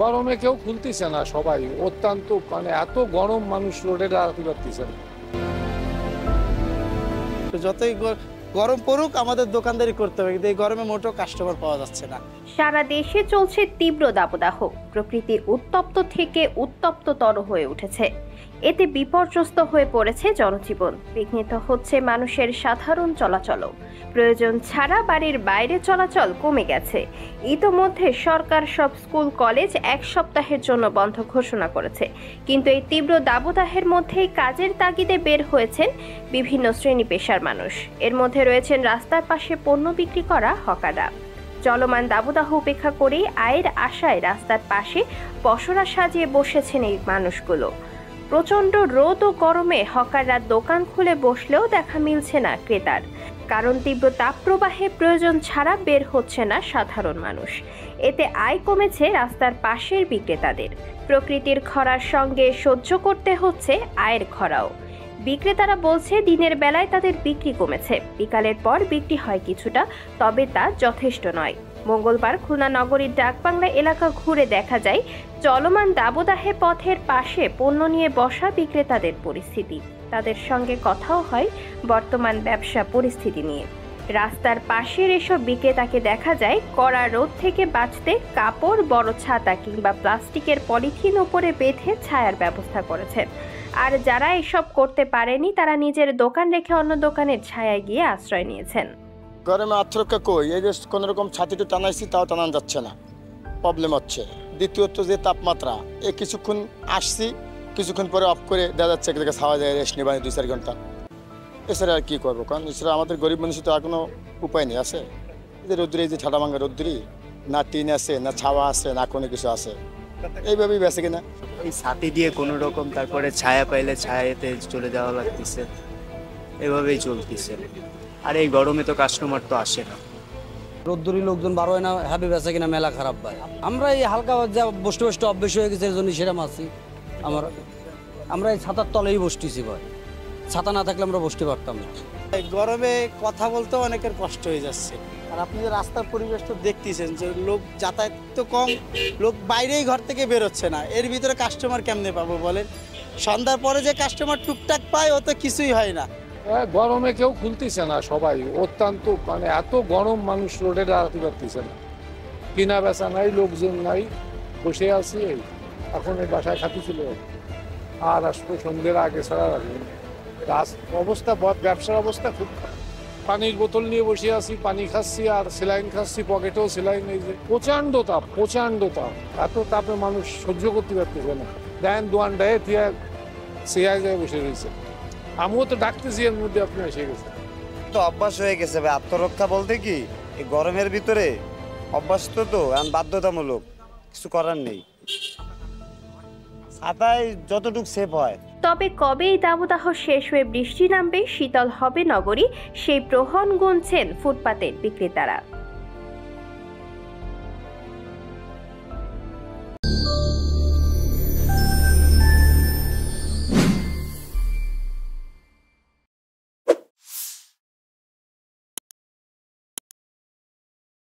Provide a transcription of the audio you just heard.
গরমে কেউ খুলতেছে না, সবাই অত্যন্ত এত গরম, মানুষ রোডে দাঁড়াতে পারতেছে না। যতই গরম পড়ুক আমাদের দোকানদারি করতে হবে, কিন্তু এই গরমে মোটো কাস্টমার পাওয়া যাচ্ছে না। সারা দেশে চলছে তীব্র দাবদাহ, প্রকৃতি উত্তপ্ত থেকে উত্তপ্ততর হয়ে উঠেছে। এতে বিপর্যস্ত হয়ে পড়েছে জনজীবন, বিঘ্নিত হচ্ছে মানুষের সাধারণ চলাচলও। প্রয়োজন ছাড়া বাড়ির বাইরে চলাচল কমে গেছে। ইতোমধ্যে সরকার সব স্কুল কলেজ এক সপ্তাহের জন্য বন্ধ ঘোষণা করেছে, কিন্তু এই তীব্র দাবদাহের মধ্যেই কাজের তাগিদে বের হয়েছেন বিভিন্ন শ্রেণী পেশার মানুষ। এর মধ্যে রয়েছেন রাস্তার পাশে পণ্য বিক্রি করা হকাররা। চলমান দাবদাহ উপেক্ষা করেই আয়ের আশায় রাস্তার পাশে পসরা সাজিয়ে বসেছেন এই মানুষগুলো। প্রচণ্ড রোদ ও গরমে হকাররা দোকান খুলে বসলেও দেখা মিলছে না ক্রেতার, কারণ তীব্র তাপপ্রবাহে প্রয়োজন ছাড়া বের হচ্ছে না সাধারণ মানুষ। এতে আয় কমেছে রাস্তার পাশের বিক্রেতাদের। প্রকৃতির খরার সঙ্গে সহ্য করতে হচ্ছে আয়ের খরাও। বিক্রেতারা বলছে দিনের বেলায় তাদের বিক্রি কমেছে, বিকালের পর বিক্রি হয় কিছুটা, তবে তা যথেষ্ট নয়। মঙ্গলবার খুলনা নগরীর ডাকবাংলা এলাকা ঘুরে দেখা যায় চলমান দাবদাহে পথের পাশে পণ্য নিয়ে বসা বিক্রেতাদের পরিস্থিতি। তাদের সঙ্গে কথাও হয় বর্তমান ব্যবসা পরিস্থিতি নিয়ে। রাস্তার পাশের এসব বিক্রেতাকে দেখা যায় কড়া রোদ থেকে বাঁচতে কাপড়, বড় ছাতা কিংবা প্লাস্টিকের পলিথিন উপরে বেঁধে ছায়ার ব্যবস্থা করেছেন। আর যারা এসব করতে পারেনি তারা নিজের দোকান রেখে অন্য দোকানের ছায়ায় গিয়ে আশ্রয় নিয়েছেন। গরমে আত্মরক্ষা কই, এই যে কোনো রকম ছাতিটা টানাইছি তাও টানানো যাচ্ছে না, প্রবলেম হচ্ছে। দ্বিতীয়ত যে তাপমাত্রা, কিছুক্ষণ আসছি, কিছুক্ষণ পরে অফ করে দেওয়া যাচ্ছে, এক জায়গায় ছাওয়া যায়, রেস্ট নেবানি 2-4 ঘন্টা। এছাড়া আর কী করবো, কারণ এছাড়া আমাদের গরিব মানুষের তো আর কোনো উপায় নেই। আছে এই যে রোদ্দুরি, যে ঠাডা ভাঙা রোদ্দুরি, না টিন আছে, না ছাওয়া আছে, না কোনো কিছু আছে, এইভাবেই বেঁচে কিনা। এই ছাতি দিয়ে কোনো রকম, তারপরে ছায়া পাইলে ছায়াতে চলে যাওয়া লাগতেছে, এভাবেই চলতেছে। আর এই গরমে তো কাস্টমার তো আসে না। রোদ্দুরি লোকজন বার হয় না, হ্যাপি বেচা কিনা মেলা খারাপ ভাই। আমরা এই হালকা যা বসতে বসতে অভ্যেস হয়ে গেছে, এর জন্য সেরাম আছি। আমরা এই ছাতার তলেই বসতেছি ভাই, ছাতা না থাকলে আমরা বসতে পারতাম না। এই গরমে কথা বলতেও অনেকের কষ্ট হয়ে যাচ্ছে। আর আপনি যে রাস্তার পরিবেশ তো দেখতেছেন যে লোক যাতায়াত তো কম, লোক বাইরেই ঘর থেকে বেরোচ্ছে না। এর ভিতরে কাস্টমার কেমনে পাবো বলেন? সন্ধ্যার পরে যে কাস্টমার টুকটাক পায় ও তো কিছুই হয় না। গরমে কেউ খুলতেছে না, সবাই অত্যন্ত এত গরম, মানুষ রোডে দাঁড়াতে পারতেছে না। কিনা বেচা নাই, লোকজন নাই, বসে আছি। এখন এই বাসায় খাতি ছিল, আর আসবো সন্ধ্যের আগে ছাড়া রাখবো। অবস্থা, ব্যবসার অবস্থা খুব খারাপ। পানির বোতল নিয়ে বসে আছি, পানি খাচ্ছি আর সেলাইন খাচ্ছি, পকেটেও সেলাইন। এই যে প্রচণ্ড তাপ, প্রচণ্ড তাপ, এত তাপে মানুষ সহ্য করতে পারতেছে না। দেন দোয়ানটায় সিয়ায় যায় বসে রয়েছে। আমিও তো ডাকতেছি, এর মধ্যে আপনি এসে গেছেন। তো অভ্যাস হয়ে গেছে ভাই, আত্মরক্ষা বলতে কি এই গরমের ভিতরে অভ্যাস তো এখন বাধ্যতামূলক, কিছু করার নেই। ছাতায় যতটুকু সেফ হয়। তবে কবে এই দাবদাহ শেষ হয়ে বৃষ্টি নামবে, শীতল হবে নগরী, সেই প্রহর গুনছেন ফুটপাতের বিক্রেতারা।